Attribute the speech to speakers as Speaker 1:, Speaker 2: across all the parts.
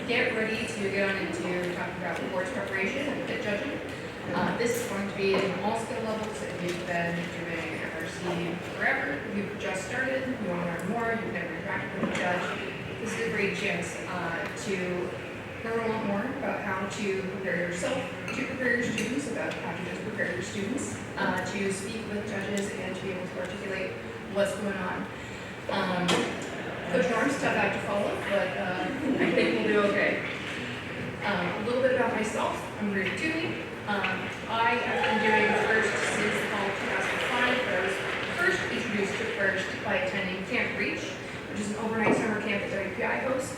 Speaker 1: get ready to get on into talking about awards preparation and pit judging. This is going to be in all skill levels. If you've been doing FRC forever, if you've just started, you want to learn more, you've never interacted with a judge, this is a great chance to learn a lot more about how to prepare yourself, to prepare your students, about how to just prepare your students, to speak with judges and to be able to articulate what's going on. Coach Norm's tough act to follow, but I think we'll do okay. A little bit about myself. I'm Ruth Toomey. I have been doing FIRST since the fall of 2005, but I was first introduced to FIRST by attending Camp Reach, which is an overnight summer camp that WPI hosts.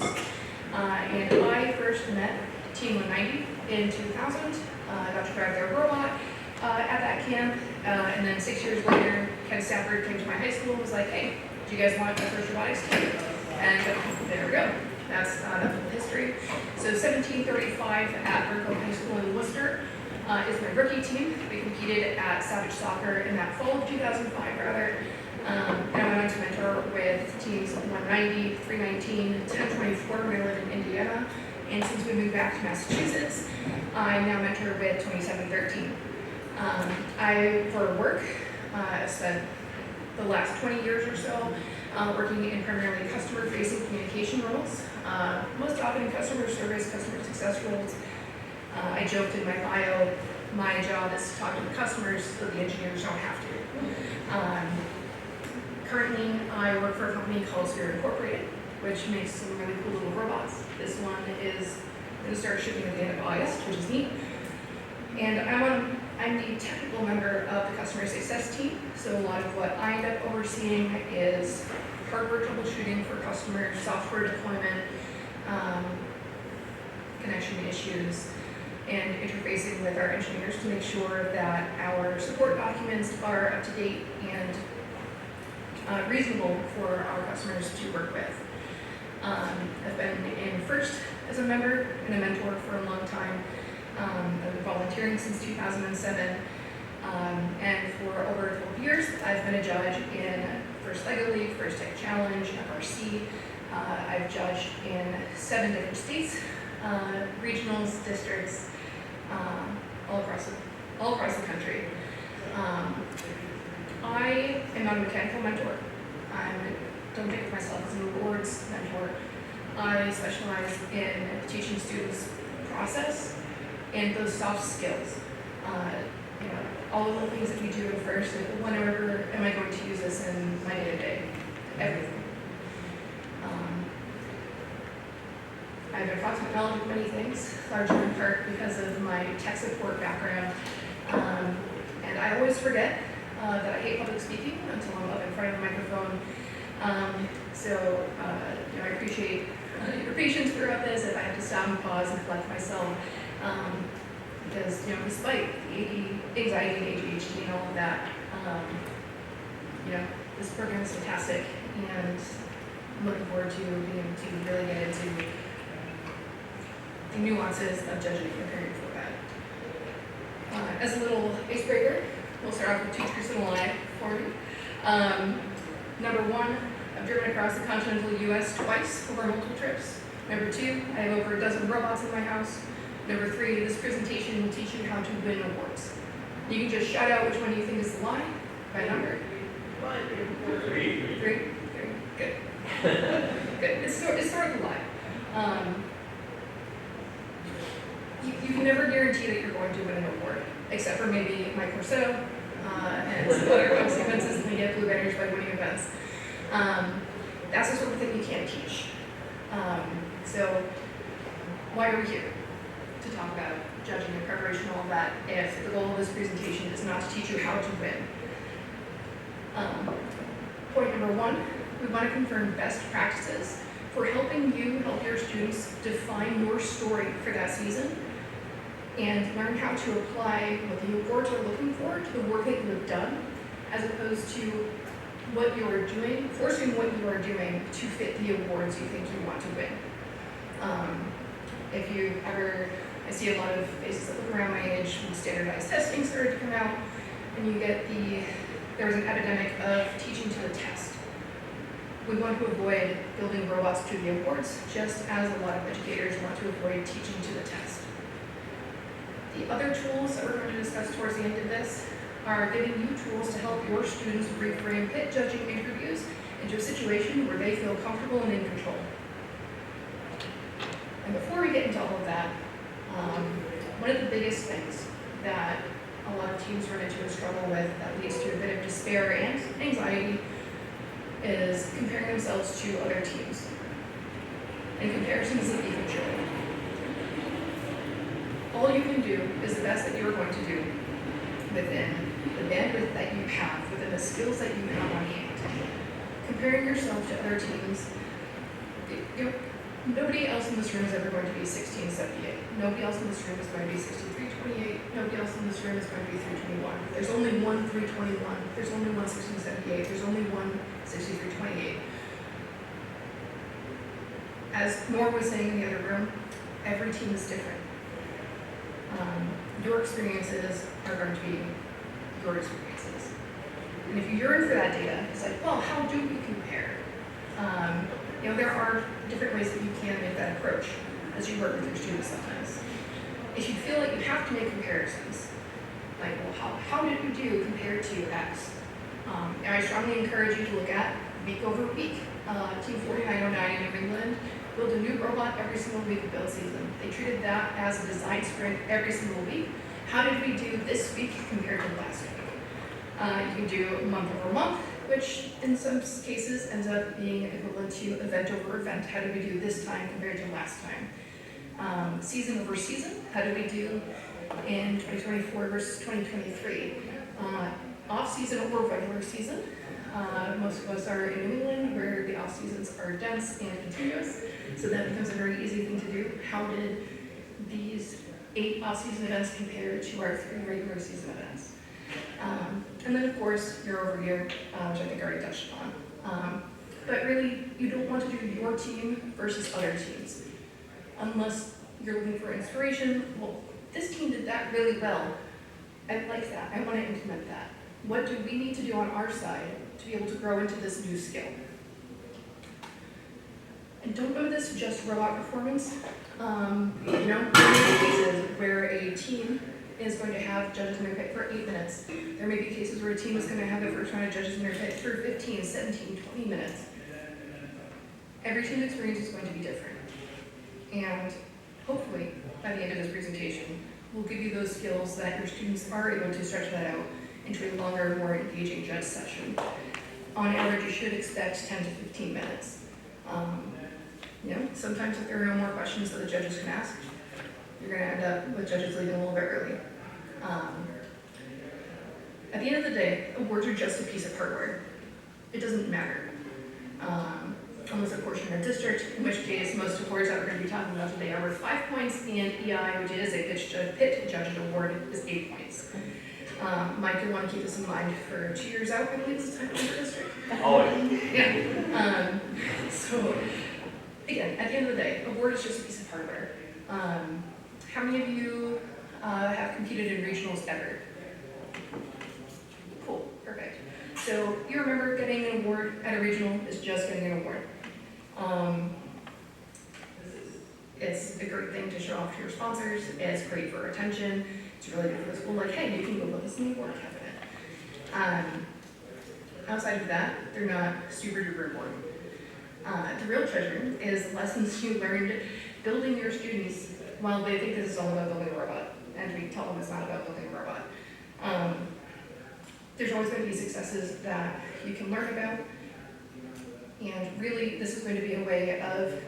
Speaker 1: And I first met Team 190 in 2000. I got to drive their robot at that camp, and then 6 years later, Ken Stafford came to my high school and was like, hey, do you guys want my first robotics team? And there we go. That's the history. So 1735 at Burco High School in Worcester is my rookie team. We competed at Savage Soccer in that fall of 2005, rather. And I went on to mentor with teams 190, 319, 1024 where I live in Indiana. And since we moved back to Massachusetts, I now mentor with 2713. For work, I've spent the last 20 years or so working in primarily customer-facing communication roles, most often in customer service, customer success roles. I joked in my bio, my job is to talk to the customers so the engineers don't have to. Currently, I work for a company called Sphero Incorporated, which makes some really cool little robots. This one is going to start shipping at the end of August, which is neat. And I'm the technical member of the customer success team, so a lot of what I end up overseeing is hardware troubleshooting for customers, software deployment, connection issues, and interfacing with our engineers to make sure that our support documents are up to date and reasonable for our customers to work with. I've been in FIRST as a member and a mentor for a long time. I've been volunteering since 2007, and for over 12 years, I've been a judge in FIRST LEGO League, FIRST Tech Challenge, FRC. I've judged in 7 different states, regionals, districts, all across the country. I am not a mechanical mentor. I don't think of myself as an awards mentor. I specialize in teaching students process and those soft skills. All of the things that we do at FIRST, whenever am I going to use this in my day-to-day? Everything. I have approximate knowledge of many things, largely in part because of my tech support background. And I always forget that I hate public speaking until I'm up in front of a microphone. I appreciate your patience throughout this if I have to stop and pause and collect myself. Because, despite the anxiety and ADHD and all of that, this program is fantastic, and I'm looking forward to being able to really get into the nuances of judging and preparing for that. As a little icebreaker, we'll start off with 2 truths and a lie for you. Number 1, I've driven across the continental U.S. twice over multiple trips. Number 2, I have over a dozen robots in my house. Number 3, this presentation will teach you how to win awards. You can just shout out which one you think is the lie by number. 3. 3? Good. Good. It's sort of a lie. You can never guarantee that you're going to win an award, except for maybe Mike Corsetto and some other consequences and get blue banners by winning events. That's the sort of thing you can't teach. So why are we here? To talk about judging and preparation and all that, if the goal of this presentation is not to teach you how to win. Point number 1, we want to confirm best practices for helping you help your students define your story for that season and learn how to apply what the awards are looking for to the work that you have done, as opposed to what you are doing, forcing what you are doing to fit the awards you think you want to win. I see a lot of faces that look around my age when standardized testing started to come out, and you get there was an epidemic of teaching to the test, We want to avoid building robots to the awards, just as a lot of educators want to avoid teaching to the test. The other tools that we're going to discuss towards the end of this are giving you tools to help your students reframe pit judging interviews into a situation where they feel comfortable and in control. And before we get into all of that, one of the biggest things that a lot of teams run into and struggle with that leads to a bit of despair and anxiety is comparing themselves to other teams. And comparison is an ego trip. All you can do is the best that you are going to do within the bandwidth that you have, within the skills that you have on hand. Comparing yourself to other teams, nobody else in this room is ever going to be 1678. Nobody else in this room is going to be 6328. Nobody else in this room is going to be 321. There's only one 321. There's only one 1678. There's only one 6328. As Nora was saying in the other room, every team is different. Your experiences are going to be your experiences. And if you yearn for that data, it's like, well, how do we compare? There are different ways that you can make that approach as you work with your students sometimes. If you feel like you have to make comparisons, like, well, how did you do compared to X? And I strongly encourage you to look at week over week. Team 4909 in New England built a new robot every single week of build season. They treated that as a design sprint every single week. How did we do this week compared to last week? You can do month over month, which in some cases ends up being equivalent to event over event. How did we do this time compared to last time? Season over season, how did we do in 2024 versus 2023? Off season or regular season. Most of us are in New England where the off seasons are dense and continuous, so that becomes a very easy thing to do. How did these 8 off season events compare to our 3 regular season events? And then of course, year over year, which I think I already touched on. But really, you don't want to do your team versus other teams. Unless you're looking for inspiration, well, this team did that really well. I like that, I want to implement that. What do we need to do on our side to be able to grow into this new skill? And don't know this just robot performance. There may be cases where a team is going to have judges in their pit for 8 minutes. There may be cases where a team is going to have the first round of judges in their pit for 15, 17, 20 minutes. Every team's experience is going to be different. And hopefully, by the end of this presentation, we'll give you those skills that your students are able to stretch that out into a longer, more engaging judge session. On average, you should expect 10 to 15 minutes. Sometimes if there are no more questions that the judges can ask, you're going to end up with judges leaving a little bit early. At the end of the day, awards are just a piece of hardware. It doesn't matter. Unless, of course, you're in a district, in which case most awards that we're going to be talking about today are worth 5 points, and EI, which is a pit judge award, is 8 points. Mike, you'll want to keep this in mind for 2 years out, I believe is the time for the district. Yeah. So, again, at the end of the day, award is just a piece of hardware. How many of you have competed in regionals ever? Cool, perfect. So you remember getting an award at a regional is just getting an award. It's a great thing to show off to your sponsors. It's great for attention. It's really good for the school. Like, hey, you can go with us in the award cabinet. Outside of that, they're not super duper important. The real treasure is the lessons you learned building your students while they think this is all about building a robot. And we tell them it's not about building a robot. There's always going to be successes that you can learn about. And really, this is going to be a way of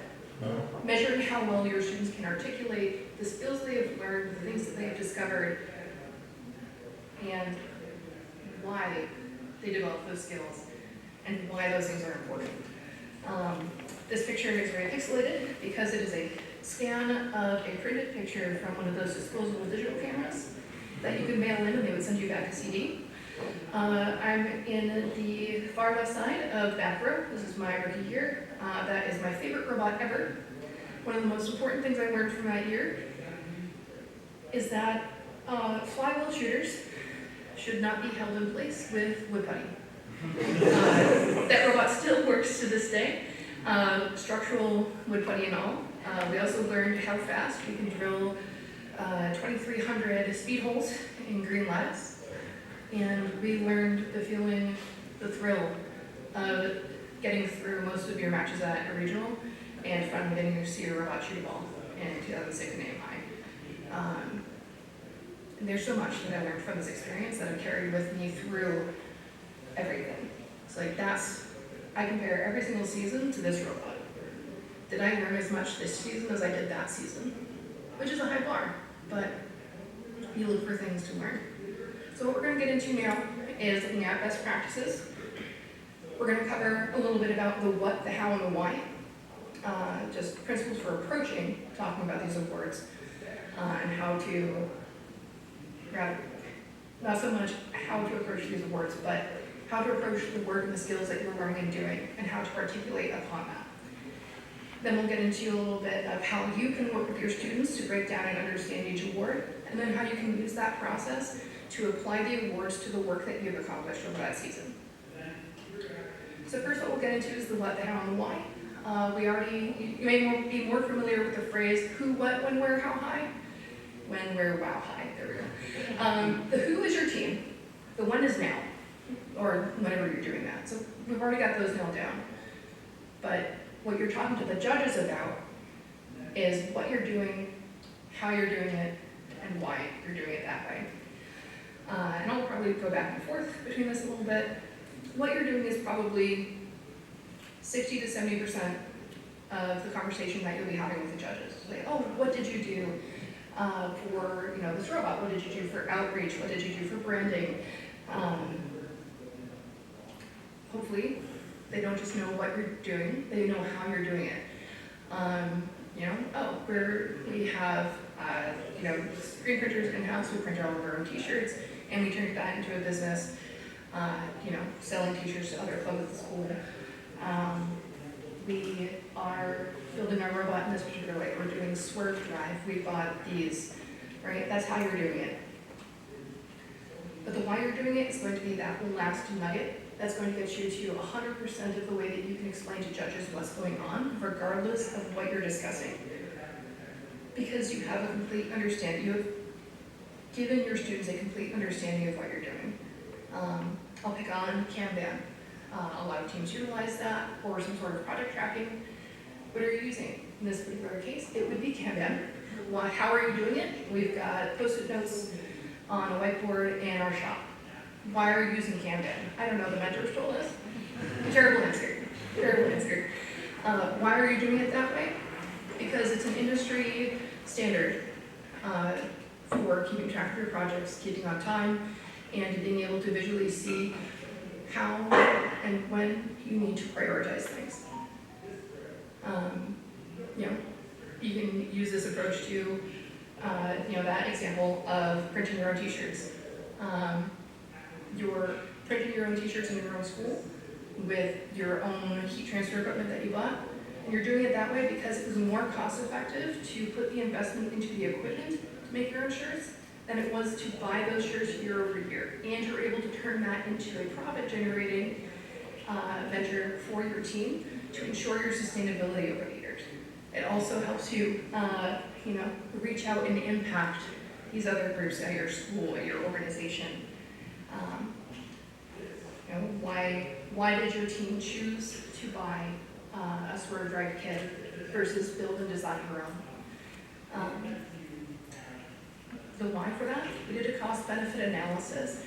Speaker 1: measuring how well your students can articulate the skills they have learned, the things that they have discovered, and why they develop those skills, and why those things are important. This picture is very pixelated because it is a scan of a printed picture from one of those disposable digital cameras that you could mail in and they would send you back a CD. I'm in the far left side of back row. This is my rookie year. That is my favorite robot ever. One of the most important things I learned from that year is that flywheel shooters should not be held in place with wood putty. That robot still works to this day, structural wood putty and all. We also learned how fast we can drill 2,300 speed holes in green lattice. And we learned the feeling, the thrill of getting through most of your matches at a regional and finally getting to see a robot shoot a ball in 2006 in AMI. And there's so much that I learned from this experience that I've carried with me through everything. It's like I compare every single season to this robot. Did I learn as much this season as I did that season? Which is a high bar, but you look for things to learn. So what we're going to get into now is looking at best practices. We're going to cover a little bit about the what, the how, and the why. Just principles for approaching talking about these awards and how to, not so much how to approach these awards, but how to approach the work and the skills that you're learning and doing and how to articulate upon that. Then we'll get into a little bit of how you can work with your students to break down and understand each award, and then how you can use that process to apply the awards to the work that you've accomplished over that season. So first what we'll get into is the what, the how, and the why. You may be more familiar with the phrase who, what, when, where, how high. When, where, wow, high, there we go. The who is your team, the when is now, or whenever you're doing that. So we've already got those nailed down. But what you're talking to the judges about is what you're doing, how you're doing it, and why you're doing it that way. And I'll probably go back and forth between this a little bit. What you're doing is probably 60 to 70% of the conversation that you'll be having with the judges. Like, oh, what did you do for this robot? What did you do for outreach? What did you do for branding? Hopefully, they don't just know what you're doing, they know how you're doing it. We have screen printers in-house, we print all of our own t-shirts, and we turned that into a business, selling t-shirts to other clubs at the school. We are building our robot in this particular way. We're doing swerve drive. We bought these, right? That's how you're doing it. But the why you're doing it is going to be that last nugget that's going to get you to 100% of the way that you can explain to judges what's going on, regardless of what you're discussing. Because you have a complete understanding, you have given your students a complete understanding of what you're doing. I'll pick on Kanban. A lot of teams utilize that or some sort of project tracking. What are you using? In this particular case, it would be Kanban. How are you doing it? We've got Post-it notes on a whiteboard in our shop. Why are you using Kanban? I don't know, the mentors told us. Terrible answer. Why are you doing it that way? Because it's an industry standard for keeping track of your projects, keeping on time, and being able to visually see how and when you need to prioritize things. You can use this approach to, that example of printing your own t-shirts. You're printing your own t-shirts in your own school with your own heat transfer equipment that you bought. And you're doing it that way because it was more cost effective to put the investment into the equipment to make your own shirts than it was to buy those shirts year over year. And you're able to turn that into a profit generating venture for your team to ensure your sustainability over the years. It also helps you, reach out and impact these other groups at your school, at your organization. Why did your team choose to buy a swerve drive kit versus build and design your own? The why for that, we did a cost benefit analysis,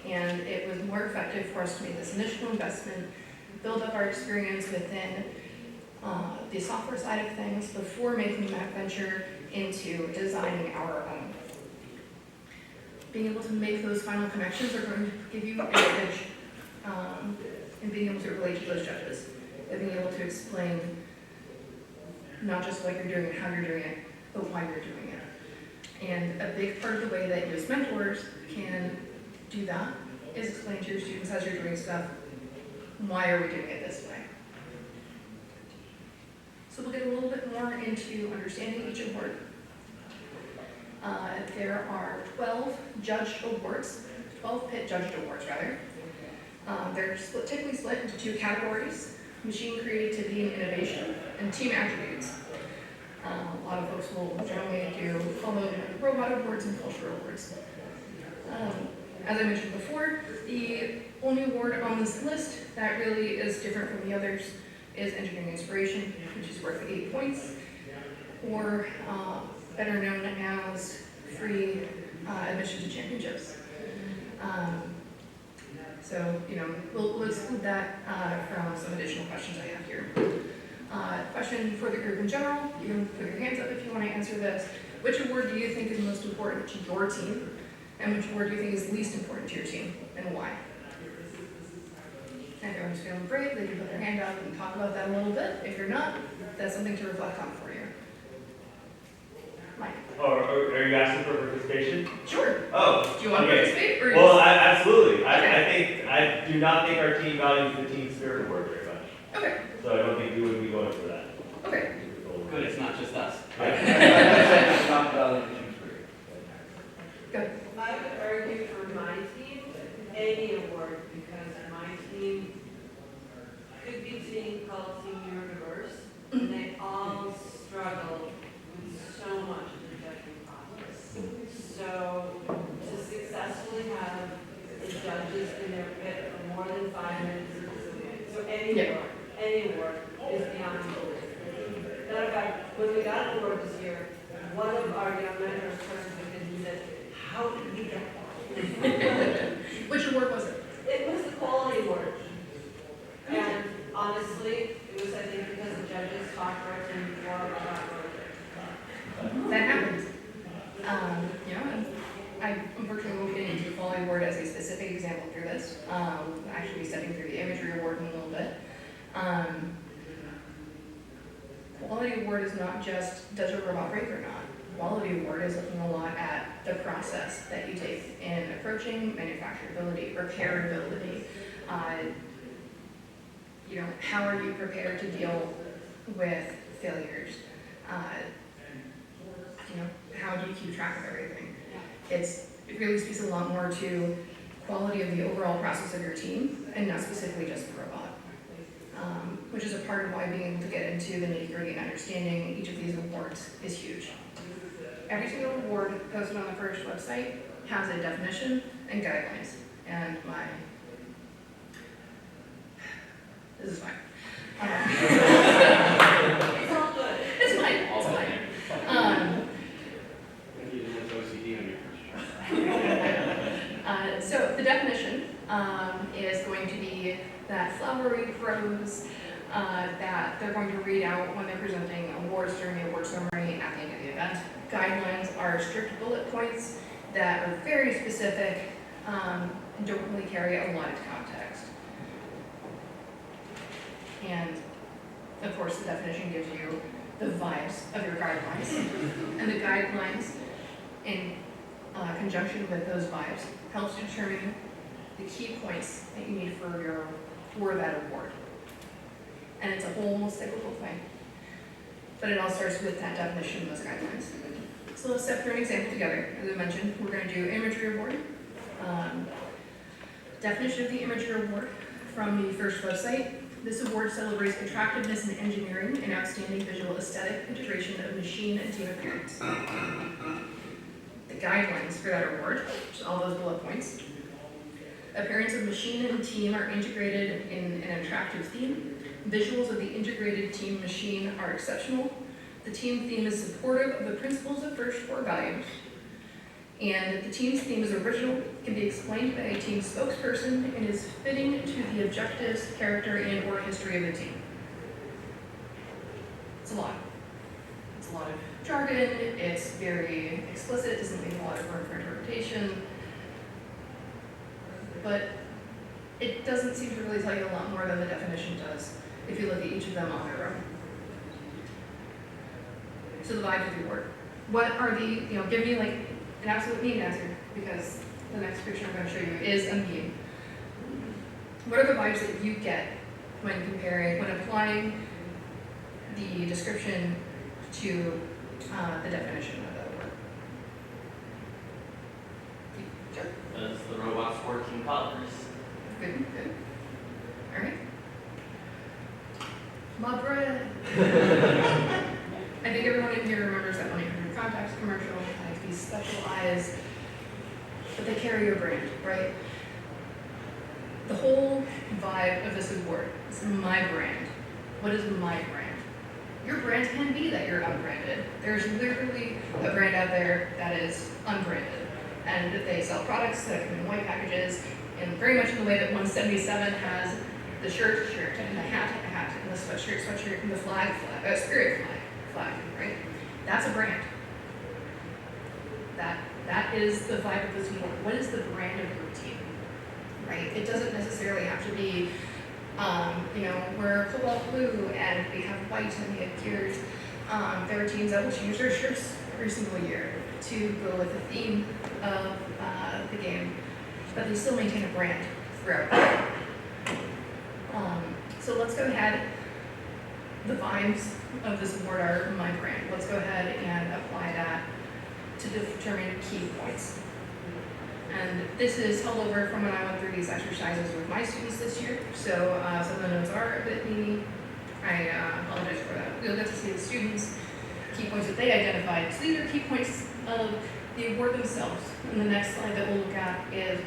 Speaker 1: and it was more effective for us to make this initial investment, build up our experience within the software side of things before making that venture into designing our own. Being able to make those final connections are going to give you an advantage in being able to relate to those judges, and being able to explain not just what you're doing and how you're doing it, but why you're doing it. And a big part of the way that you as mentors can do that is explain to your students as you're doing stuff, why are we doing it this way? So we'll get a little bit more into understanding each award. There are 12 pit judged awards rather. They're typically split into two categories: machine creativity and innovation, and team attributes. A lot of folks will generally do follow robot awards and culture awards. As I mentioned before, the only award on this list that really is different from the others is Engineering Inspiration, which is worth 8 points, or better known as free admission to championships. So, we'll exclude that from some additional questions I have here. Question for the group in general. You can put your hands up if you want to answer this. Which award do you think is most important to your team? And which award do you think is least important to your team, and why? If everyone's feeling brave, they can put their hand up and talk about that a little bit. If you're not, that's something to reflect on for you. Mike.
Speaker 2: Oh, are you asking for participation?
Speaker 1: Sure.
Speaker 2: Oh.
Speaker 1: Do you want to participate? Or
Speaker 2: well, absolutely.
Speaker 1: Okay.
Speaker 2: I do not think our team values the team spirit award very much.
Speaker 1: Okay.
Speaker 2: So I don't think we would be going for that.
Speaker 1: Okay.
Speaker 3: Good, it's not just us.
Speaker 4: It's not valuing the team spirit.
Speaker 1: Good.
Speaker 5: I would argue for my team, any award, because my team could be called Team Neurodiverse, and they all struggle with so much of the judging process. So to successfully have the judges in their pit for more than 5 minutes is a win. So any award is beyond belief. Matter of fact, when we got an award this year, one of our young mentors turned to me and he said, "How did we get that?"
Speaker 1: Which award was it?
Speaker 5: It was the quality award. And honestly, it was, I think, because the judges talked right to me more about our work.
Speaker 1: That happens. And I unfortunately won't get into the quality award as a specific example through this. We'll actually be stepping through the imagery award in a little bit. Quality award is not just does your robot break or not. Quality award is looking a lot at the process that you take in approaching manufacturability, repairability. How are you prepared to deal with failures? How do you keep track of everything? It really speaks a lot more to quality of the overall process of your team and not specifically just the robot. Which is a part of why being able to get into the nitty-gritty and understanding each of these awards is huge. Every single award posted on the first website has a definition and guidelines. And this is fine.
Speaker 5: It's all good.
Speaker 1: It's fine. It's fine.
Speaker 3: OCD on your first chart.
Speaker 1: So the definition is going to be that flowery prose that they're going to read out when they're presenting awards during the award ceremony at the end of the event. Guidelines are strict bullet points that are very specific and don't really carry a lot of context. And of course, the definition gives you the vibes of your guidelines, and the guidelines in conjunction with those vibes helps determine the key points that you need for that award. And it's a whole cyclical thing. But it all starts with that definition of those guidelines. So let's step through an example together. As I mentioned, we're going to do imagery award. Definition of the imagery award from the first website. This award celebrates attractiveness in engineering and outstanding visual aesthetic integration of machine and team appearance. The guidelines for that award, which is all those bullet points. Appearance of machine and team are integrated in an attractive theme. Visuals of the integrated team machine are exceptional. The team theme is supportive of the principles of first 4 values. And the team's theme is original, can be explained by a team spokesperson, and is fitting to the objectives, character, and or history of the team. It's a lot. It's a lot of jargon, it's very explicit, doesn't leave a lot of room for interpretation. But it doesn't seem to really tell you a lot more than the definition does if you look at each of them on their own. So the vibe of the award. What are the, give me like an absolute meme answer, because the next picture I'm going to show you is a meme. What are the vibes that you get when applying the description to the definition of that word?
Speaker 3: Does the robot's working colors?
Speaker 1: Good. All right. My bread. I think everyone in here remembers that 1-800 contacts commercial, like these special eyes, but they carry your brand, right? The whole vibe of this award is my brand. What is my brand? Your brand can be that you're unbranded. There's literally a brand out there that is unbranded, and they sell products that come in white packages, and very much in the way that 177 has the shirt, and the hat, and the sweatshirt, and the spirit flag, right? That's a brand. That is the vibe of this award. What is the brand of your team, right? It doesn't necessarily have to be, we're cobalt blue and we have white and we have gears. There are teams that will change their shirts every single year to go with the theme of the game, but they still maintain a brand throughout. So let's go ahead. The vibes of this award are my brand. Let's go ahead and apply that to determine key points. And this is held over from when I went through these exercises with my students this year. So some of the notes are a bit meaty. I apologize for that. We'll get to see the students' key points that they identified. So these are key points of the award themselves. And the next slide that we'll look at is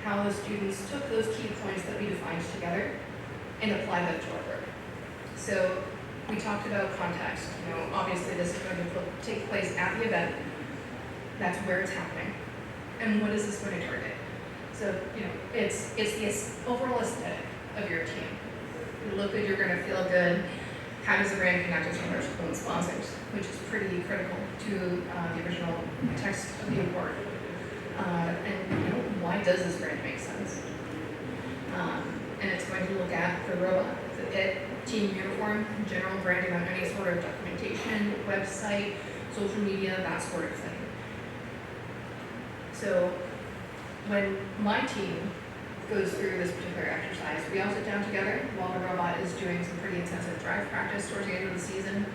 Speaker 1: how the students took those key points that we defined together and applied them to our work. So we talked about context. Obviously this is going to take place at the event. That's where it's happening. And what is this going to target? So, it's the overall aesthetic of your team. You look good, you're going to feel good. How does the brand connect us with our school and sponsors, which is pretty critical to the original text of the award. And why does this brand make sense? And it's going to look at the robot, the team uniform, general branding on any sort of documentation, website, social media, that sort of thing. So when my team goes through this particular exercise, we all sit down together while the robot is doing some pretty intensive drive practice towards the end of the season.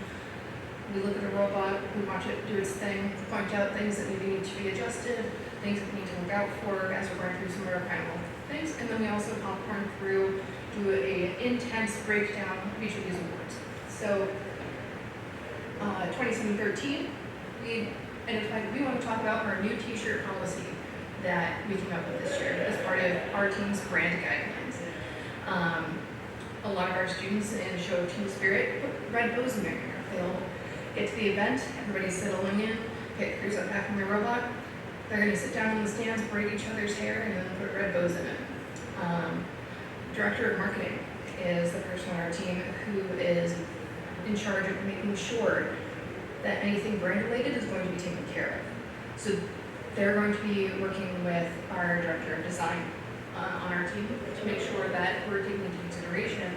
Speaker 1: We look at the robot, we watch it do its thing, point out things that maybe need to be adjusted, things that we need to look out for as we're going through some of our final things, and then we also popcorn through, do an intense breakdown of each of these awards. So 2013, we identified we want to talk about our new t-shirt policy that we came up with this year as part of our team's brand guidelines. A lot of our students in Show of Team Spirit put red bows in their hair. They'll get to the event, everybody's settling in, pick who's up back in their robot. They're going to sit down in the stands, braid each other's hair, and then put red bows in it. Director of Marketing is the person on our team who is in charge of making sure that anything brand related is going to be taken care of. So they're going to be working with our Director of Design on our team to make sure that we're taking into consideration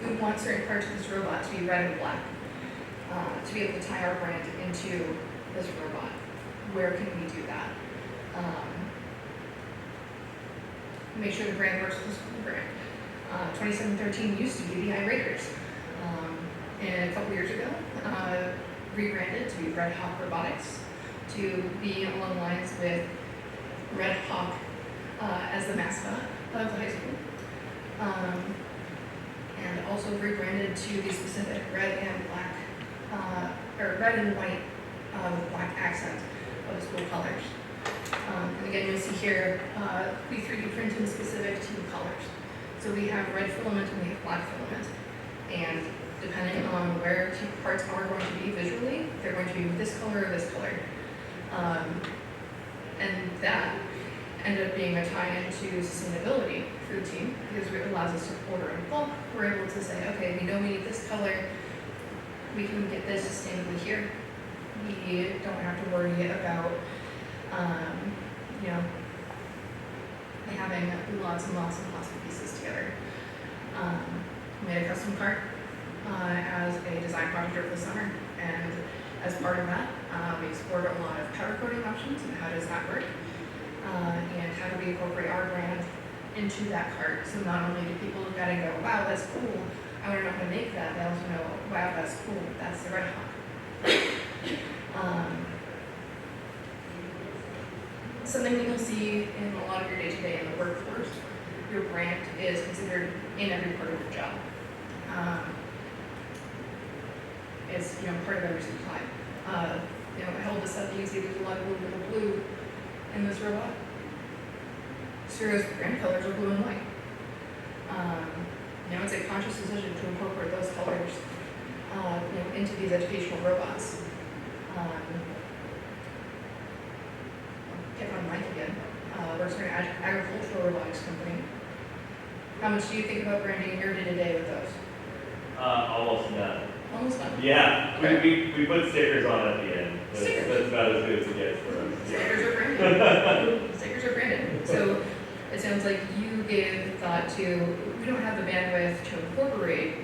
Speaker 1: we want certain parts of this robot to be red and black, to be able to tie our brand into this robot. Where can we do that? Make sure the brand works with the school brand. 2713 used to be the iRaters. And a couple years ago, rebranded to be Red Hawk Robotics, to be along lines with Red Hawk as the mascot of the high school. And also rebranded to the specific red and black, or red and white with black accent of the school colors. And again, you'll see here, we 3D printed specific team colors. So we have red filament and we have black filament. And depending on where two parts are going to be visually, they're going to be this color or this color. And that ended up being a tie-in to sustainability for the team because it allows us to order in bulk. We're able to say, okay, we know we need this color. We can get this sustainably here. We don't have to worry about, having lots and lots and lots of pieces together. We made a custom cart as a design project over the summer, and as part of that, we explored a lot of powder coating options and how does that work, and how do we incorporate our brand into that cart. So not only do people look at it and go, wow, that's cool, I want to know how to make that, they also know, wow, that's cool, that's the Red Hawk. Something that you'll see in a lot of your day-to-day in the workforce your brand is considered in every part of your job. It's, part of every supply. I hold this up, you can see there's a lot of little blue in this robot. Sphero's brand colors are blue and white. It's a conscious decision to incorporate those colors, into these educational robots. Pick on Mike again. Works for an agricultural robotics company. How much do you think about branding in your day-to-day with those?
Speaker 2: Almost none.
Speaker 1: Almost none.
Speaker 2: Yeah, we put stickers on at the end.
Speaker 1: Stickers.
Speaker 2: That's about as good as it gets for us.
Speaker 1: Stickers are branded. Stickers are branded. So it sounds like you gave thought to, we don't have the bandwidth to incorporate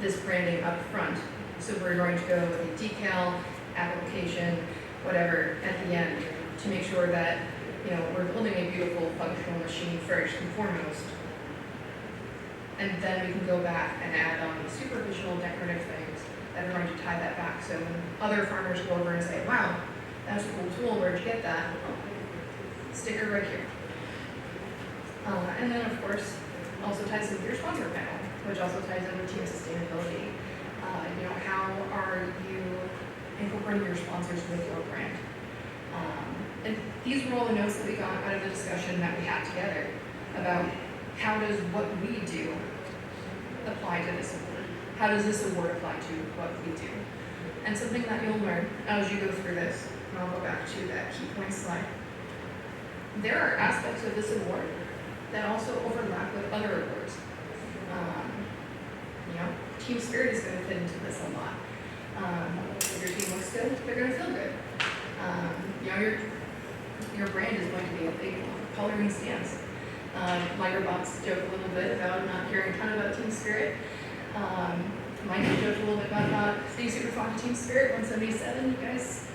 Speaker 1: this branding up front. So we're going to go with a decal, application, whatever, at the end to make sure that, we're building a beautiful functional machine first and foremost. And then we can go back and add on the superficial decorative things that are going to tie that back. So when other farmers go over and say, wow, that's a cool tool, where'd you get that? Sticker right here. And then of course, also ties into your sponsor panel, which also ties in with team sustainability. How are you incorporating your sponsors with your brand? And these were all the notes that we got out of the discussion that we had together about how does what we do apply to this award? How does this award apply to what we do? And something that you'll learn as you go through this, and I'll go back to that key point slide. There are aspects of this award that also overlap with other awards. Team spirit is going to fit into this a lot. If your team looks good, they're going to feel good. Your brand is going to be a big coloring stance. My robots joke a little bit about not caring a ton about team spirit. Mike joked a little bit about not being super fond of team spirit. 177, you guys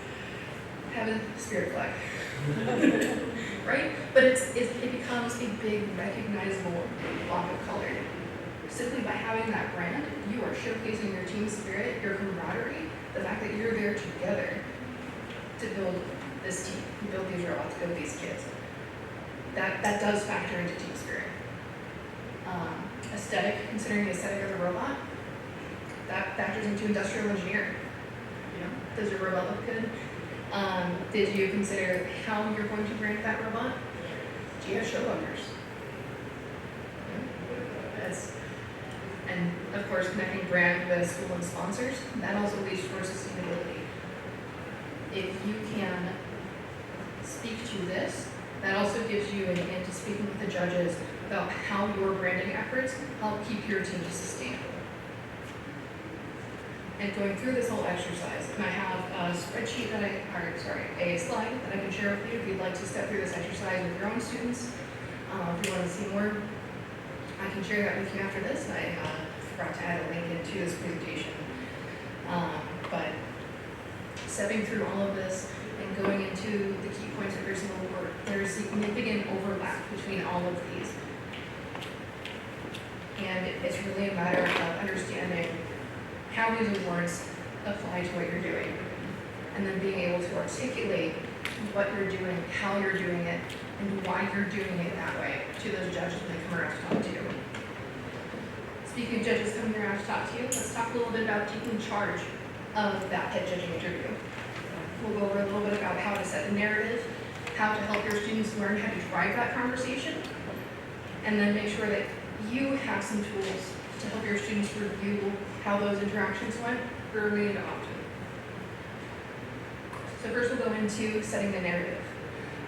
Speaker 1: have a spirit flag. Right? But it becomes a big recognizable block of color. Simply by having that brand, you are showcasing your team spirit, your camaraderie, the fact that you're there together to build this team, build these robots, build these kids. That does factor into team spirit. Aesthetic, considering the aesthetic of the robot, that factors into industrial engineering. Does your robot look good? Did you consider how you're going to brand that robot? Do you have showrunners? And of course, connecting brand with school and sponsors, that also leads towards sustainability. If you can speak to this, that also gives you an into speaking with the judges about how your branding efforts help keep your team sustainable. And going through this whole exercise, and I have a spreadsheet a slide that I can share with you if you'd like to step through this exercise with your own students. If you want to see more, I can share that with you after this. I forgot to add a link into this presentation. But stepping through all of this and going into the key points of every single award, there's significant overlap between all of these. And it's really a matter of understanding how these awards apply to what you're doing, and then being able to articulate what you're doing, how you're doing it, and why you're doing it that way to those judges when they come around to talk to you. Speaking of judges coming around to talk to you, let's talk a little bit about taking charge of that head judging interview. We'll go over a little bit about how to set the narrative, how to help your students learn how to drive that conversation, and then make sure that you have some tools to help your students review how those interactions went early and often. So first we'll go into setting the narrative.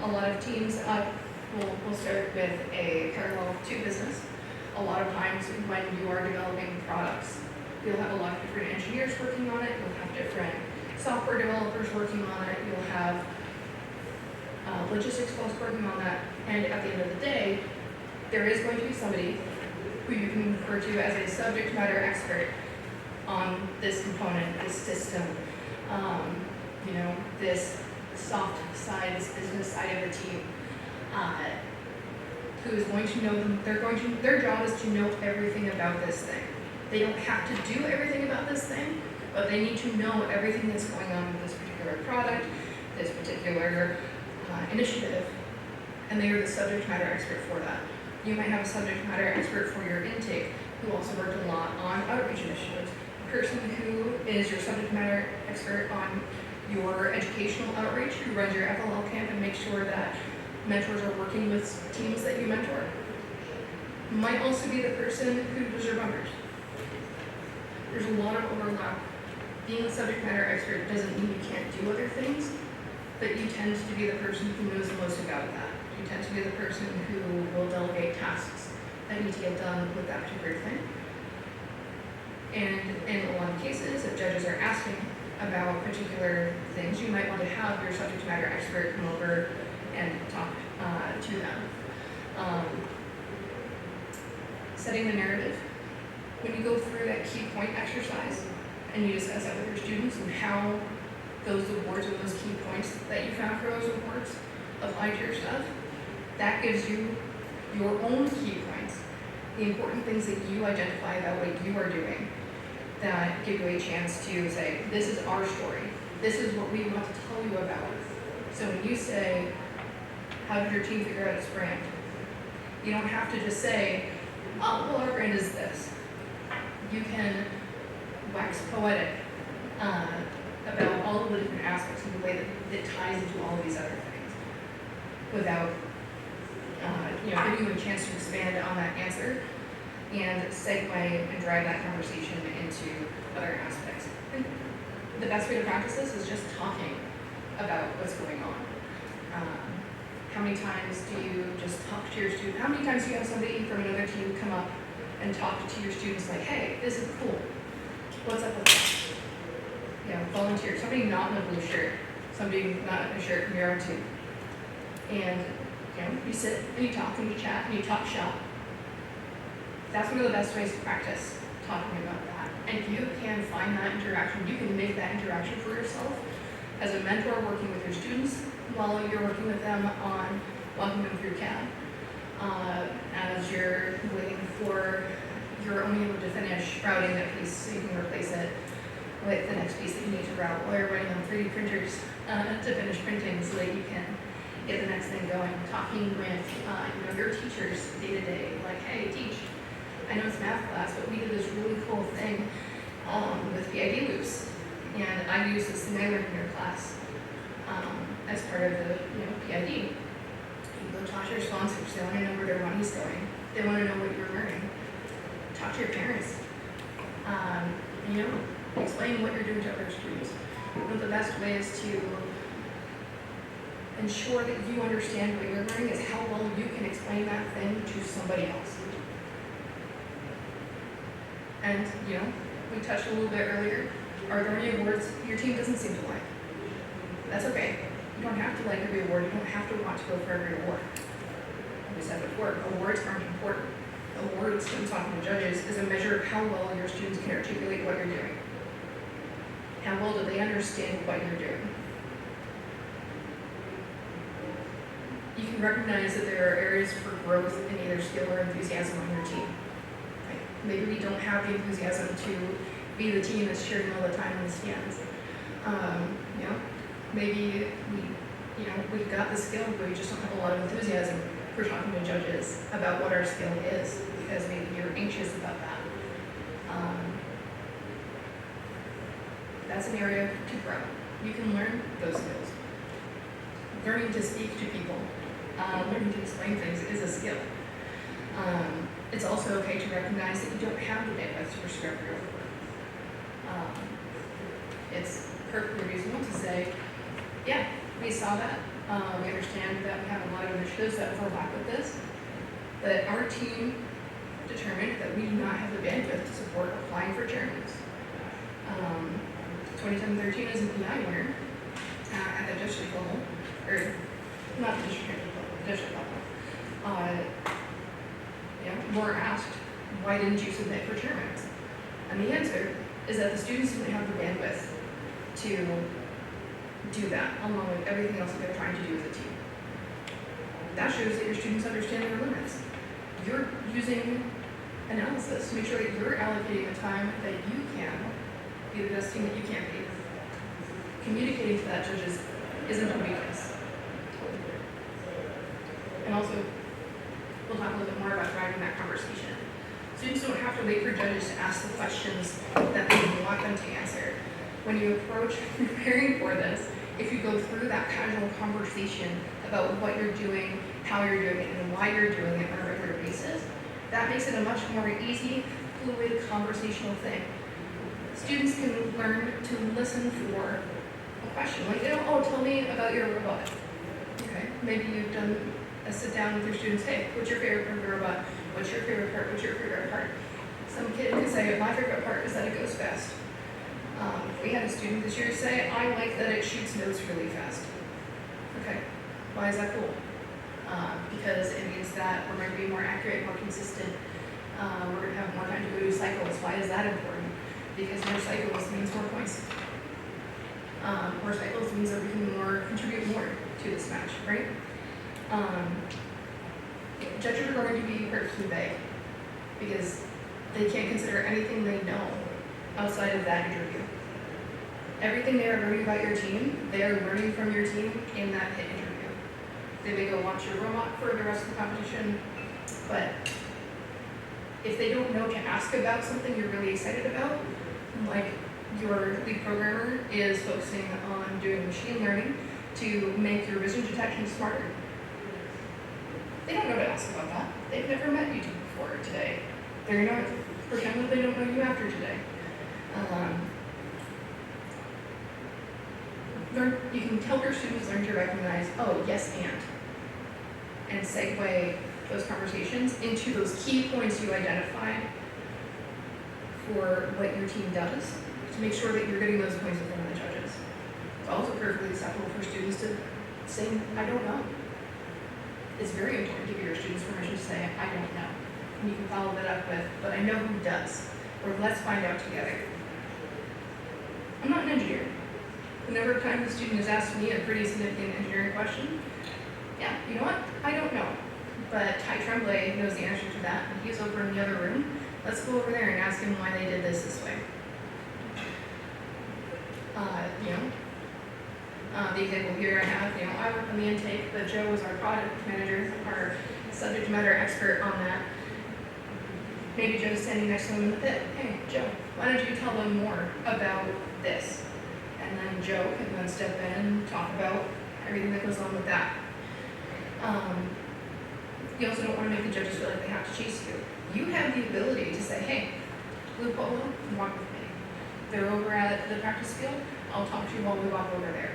Speaker 1: A lot of teams will start with a parallel to business. A lot of times when you are developing products, you'll have a lot of different engineers working on it, you'll have different software developers working on it, you'll have logistics folks working on that, and at the end of the day, there is going to be somebody who you can refer to as a subject matter expert on this component, this system, this soft side, this business side of the team, who is going to know them. Their job is to know everything about this thing. They don't have to do everything about this thing, but they need to know everything that's going on with this particular product, this particular initiative, and they are the subject matter expert for that. You might have a subject matter expert for your intake who also worked a lot on outreach initiatives. A person who is your subject matter expert on your educational outreach, who runs your FLL camp and makes sure that mentors are working with teams that you mentor, might also be the person who does your bumpers. There's a lot of overlap. Being a subject matter expert doesn't mean you can't do other things, but you tend to be the person who knows the most about that. You tend to be the person who will delegate tasks that need to get done with that particular thing. And in a lot of cases, if judges are asking about particular things, you might want to have your subject matter expert come over and talk to them. Setting the narrative. When you go through that key point exercise and you discuss that with your students and how those awards or those key points that you found for those awards apply to your stuff, that gives you your own key points, the important things that you identify about what you are doing that give you a chance to say, this is our story, this is what we want to tell you about. So when you say, how did your team figure out its brand? You don't have to just say, oh, well, our brand is this. You can wax poetic about all of the different aspects of the way that ties into all of these other things without giving you a chance to expand on that answer and segue and drive that conversation into other aspects. And the best way to practice this is just talking about what's going on. How many times do you just talk to your student? How many times do you have somebody from another team come up and talk to your students like, hey, this is cool. What's up with that? Volunteer. Somebody not in a blue shirt. Somebody not in a shirt from your own team. And you sit and you talk and you chat and you talk shop. That's one of the best ways to practice talking about that. And if you can find that interaction, you can make that interaction for yourself as a mentor working with your students while you're working with them on walking them through CAD. As you're waiting for your own able to finish routing that piece so you can replace it with the next piece that you need to route while you're running on 3D printers to finish printing so that you can get the next thing going. Talking with your teachers day to day, like, hey, teach, I know it's math class, but we did this really cool thing with PID loops, and I use this thing I learned in your class as part of the PID. You go talk to your sponsors. They want to know where their money's going. They want to know what you're learning. Talk to your parents. Explain what you're doing to other students. One of the best ways to ensure that you understand what you're learning is how well you can explain that thing to somebody else. And, we touched a little bit earlier. Are there any awards your team doesn't seem to like? That's okay. You don't have to like every award. You don't have to want to go for every award. Like we said before, awards aren't important. Awards, when talking to judges, is a measure of how well your students can articulate what you're doing. How well do they understand what you're doing? You can recognize that there are areas for growth in either skill or enthusiasm on your team. Maybe we don't have the enthusiasm to be the team that's cheering all the time in the stands. Maybe we've got the skill, but we just don't have a lot of enthusiasm for talking to judges about what our skill is, because maybe you're anxious about that. That's an area to grow. You can learn those skills. Learning to speak to people, learning to explain things is a skill. It's also okay to recognize that you don't have the bandwidth to prescribe your work. It's perfectly reasonable to say, yeah, we saw that. We understand that we have a lot of initiatives that overlap with this, but our team determined that we do not have the bandwidth to support applying for chairmans. 2713 is an EI winner at the district level, or not the district level, the district level. We're asked, why didn't you submit for chairmans? And the answer is that the students didn't have the bandwidth to do that, along with everything else that they're trying to do as a team. That shows that your students understand their limits. You're using analysis to make sure that you're allocating the time that you can be the best team that you can be. Communicating to that judges isn't a weakness. And also, we'll talk a little bit more about driving that conversation. Students don't have to wait for judges to ask the questions that they want them to answer. When you approach preparing for this, if you go through that casual conversation about what you're doing, how you're doing it, and why you're doing it on a regular basis, that makes it a much more easy, fluid, conversational thing. Students can learn to listen for a question, like, oh, tell me about your robot. Okay, maybe you've done a sit down with your students, hey, what's your favorite part of the robot? What's your favorite part? What's your favorite part? Some kid could say, my favorite part is that it goes fast. We had a student this year say, I like that it shoots notes really fast. Okay, why is that cool? Because it means that we're going to be more accurate, more consistent. We're going to have more time to go do cycles. Why is that important? Because more cycles means more points. More cycles means that we can contribute more to this match, right? Judges are going to be pretty vague because they can't consider anything they know outside of that interview. Everything they are learning about your team, they are learning from your team in that hit interview. They may go watch your robot for the rest of the competition, but if they don't know to ask about something you're really excited about, like your lead programmer is focusing on doing machine learning to make your vision detection smarter, they don't know to ask about that. They've never met you before today. They're going to pretend that they don't know you after today. You can help your students learn to recognize, oh, yes, and segue those conversations into those key points you identified for what your team does to make sure that you're getting those points in front of the judges. It's also perfectly acceptable for students to say, I don't know. It's very important to give your students permission to say, I don't know. And you can follow that up with, but I know who does, or let's find out together. I'm not an engineer. The number of times a student has asked me a pretty significant engineering question, yeah, you know what? I don't know. But Ty Tremblay knows the answer to that, and he's over in the other room. Let's go over there and ask him why they did this way. The example here I have, I work on the intake, but Joe was our product manager, our subject matter expert on that. Maybe Joe's standing next to him in the pit. Hey, Joe, why don't you tell them more about this? And then Joe can then step in and talk about everything that goes on with that. You also don't want to make the judges feel like they have to chase you. You have the ability to say, hey, Blue Polo, walk with me. They're over at the practice field. I'll talk to you while we walk over there.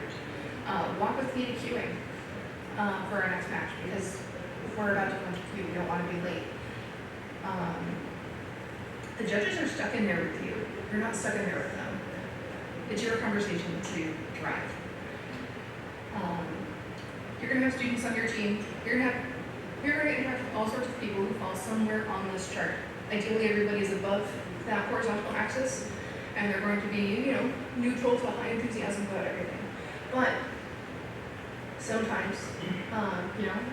Speaker 1: Walk with me to queuing for our next match because we're about to go into queue. We don't want to be late. The judges are stuck in there with you. You're not stuck in there with them. It's your conversation to drive. You're going to have students on your team. You're going to interact with all sorts of people who fall somewhere on this chart. Ideally, everybody is above that horizontal axis, and they're going to be, neutral to high enthusiasm about everything. But sometimes,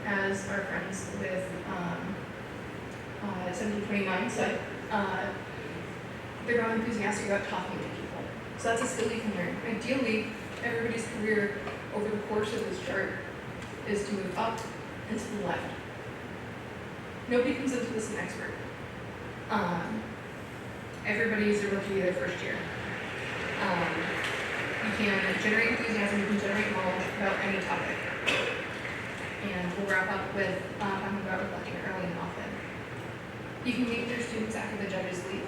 Speaker 1: as our friends with 1729 said, they're not enthusiastic about talking to people. So that's a skill you can learn. Ideally, everybody's career over the course of this chart is to move up and to the left. Nobody comes into this an expert. Everybody's a rookie their first year. You can generate enthusiasm, you can generate knowledge about any topic. And we'll wrap up with talking about reflecting early and often. You can meet with your students after the judges leave.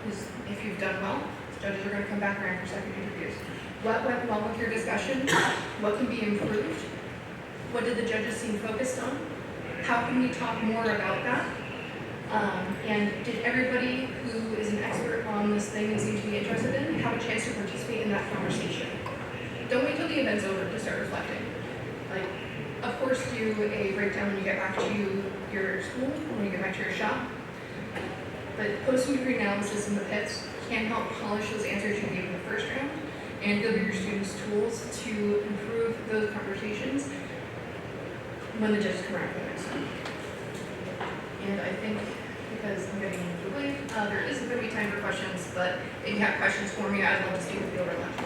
Speaker 1: Because if you've done well, judges are going to come back around for second interviews. What went well with your discussion? What can be improved? What did the judges seem focused on? How can we talk more about that? And did everybody who is an expert on this thing and seems to be interested in have a chance to participate in that conversation? Don't wait till the event's over to start reflecting. Of course, do a breakdown when you get back to your school, when you get back to your shop. But post-degree analysis in the pits can help polish those answers you gave in the first round and give your students tools to improve those conversations when the judges come around for the next one. And I think, because I'm getting into the late, there isn't going to be time for questions, but if you have questions for me, I'd love to speak with you over lunch.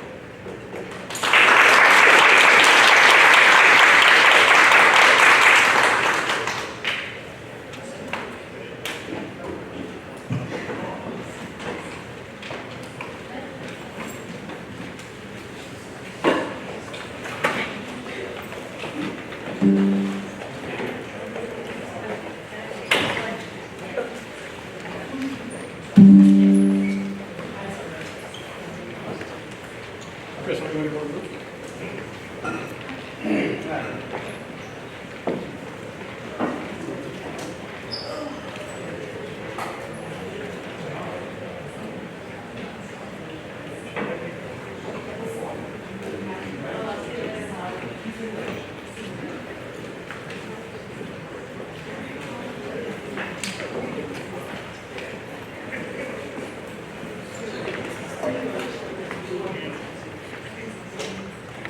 Speaker 1: Thank you.